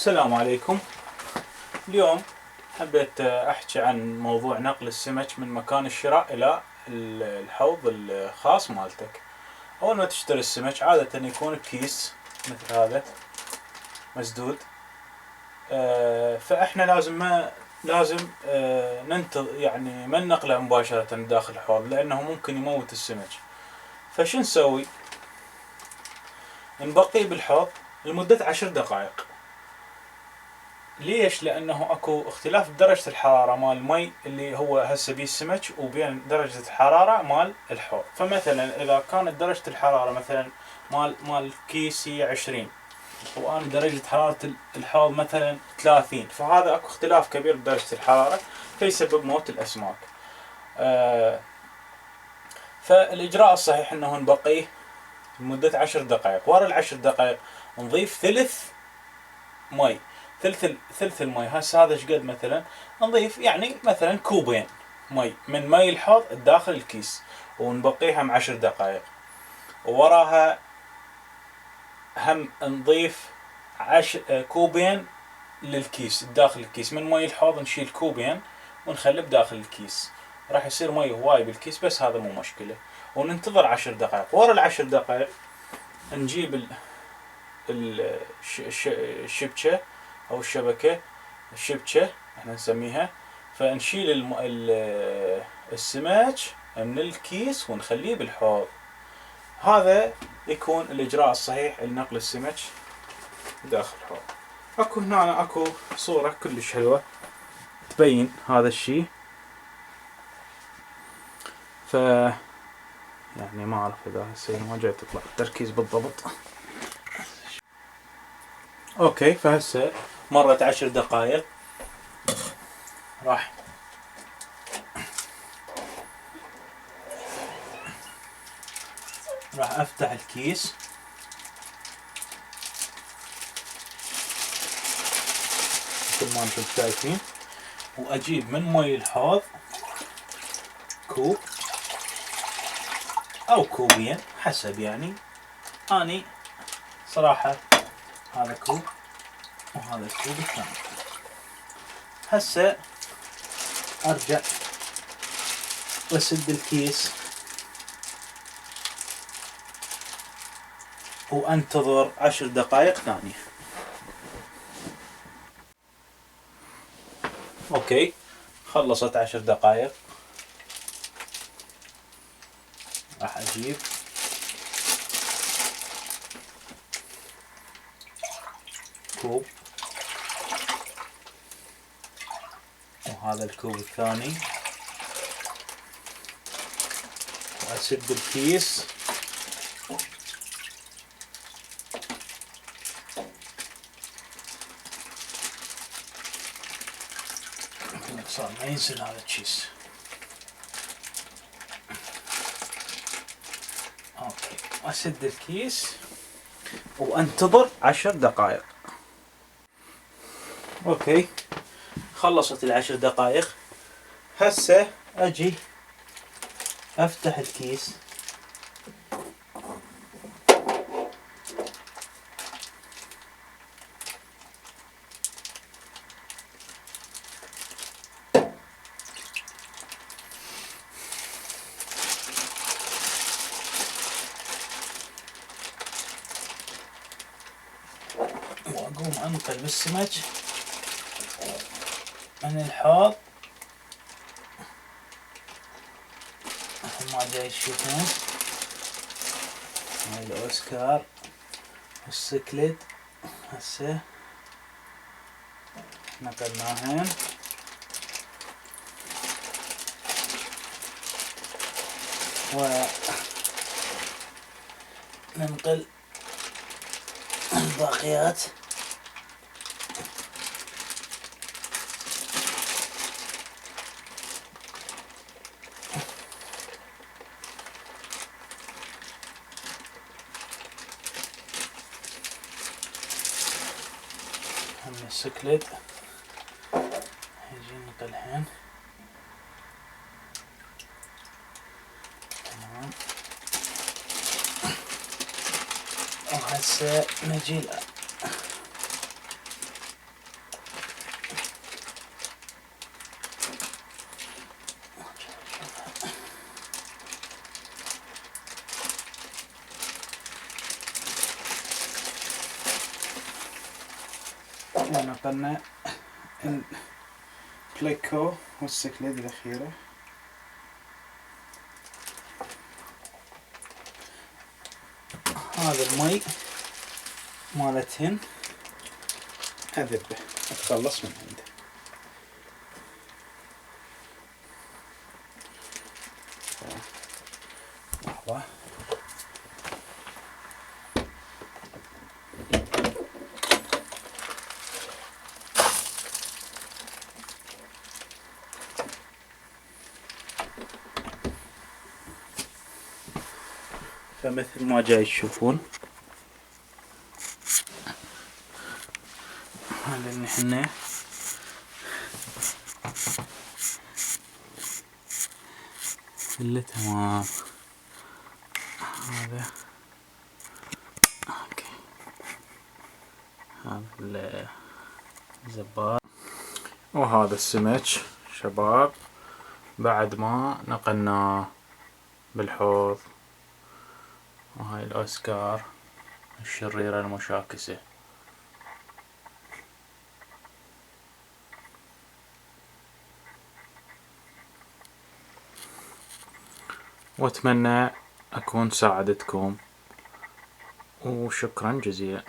السلام عليكم. اليوم حبيت أحكي عن موضوع نقل السمك من مكان الشراء إلى الحوض الخاص مالتك. أول ما تشتري السمك عادة يكون بكيس مثل هذا مسدود. فإحنا لازم ننتظر، يعني ما ننقله مباشرة داخل الحوض لأنه ممكن يموت السمك. فشو نسوي؟ نبقيه بالحوض لمدة 10 دقائق. ليش؟ لأنه أكو اختلاف بدرجة الحرارة مال المي اللي هو هسه بيه السمك وبين درجة الحرارة مال الحوض. فمثلا إذا كانت درجة الحرارة مثلا مال كيسي 20 وأنا درجة حرارة الحوض مثلا 30، فهذا أكو اختلاف كبير بدرجة الحرارة فيسبب موت الأسماك. فالإجراء الصحيح أنه نبقيه لمدة 10 دقائق. ورا 10 دقائق نضيف ثلث مي، ثلث المي. هسه هذا شقد؟ مثلا نضيف يعني مثلا كوبين مي من مي الحوض داخل الكيس ونبقيها 10 دقائق. ووراها هم نضيف كوبين للكيس داخل الكيس من مي الحوض، نشيل كوبين ونخليه بداخل الكيس. راح يصير مي هواي بالكيس بس هذا مو مشكلة. وننتظر 10 دقائق. ورا 10 دقائق نجيب الشبكة أو الشبكة احنا نسميها، فنشيل السمك من الكيس ونخليه بالحوض. هذا يكون الإجراء الصحيح لنقل السمك داخل الحوض. اكو صورة كلش حلوة تبين هذا الشيء. يعني ما اعرف اذا هسه ما جاي تطلع التركيز بالضبط. اوكي، فهسه مرت 10 دقائق. راح افتح الكيس مثل ما انتم شايفين، واجيب من مي الحوض كوب او كوبين حسب. يعني اني صراحة هذا كوب وهذا الكوب الثاني. هسه ارجع واسد الكيس وانتظر 10 دقائق ثانية. اوكي، خلصت 10 دقائق. راح اجيب كوب وهذا الكوب الثاني واسد الكيس صار ما ينزل هذا الكيس. اوكي، اسد الكيس وانتظر 10 دقائق. اوكي، خلصت 10 دقائق. هسه اجي افتح الكيس واقوم انقل بالسمك من الحوض مثل ما جاي تشوفون. هاي الاوسكار والسكليد هسه نقلناهن. وننقل الباقيات. هم السكليد يجي نقلهن. تمام. وهسه نجي نقلنا البليكو والسكليد الأخيرة. هذا المي مالتهن أذبه أتخلص من عنده. لحظة. فمثل ما جاي تشوفون هذا اللي احنا كله تمام. هذا اوكي، هذا الزبار وهذا السمك شباب بعد ما نقلناه بالحوض. وهاي الأوسكار الشريرة المشاكسة. واتمنى اكون ساعدتكم وشكرا جزيلا.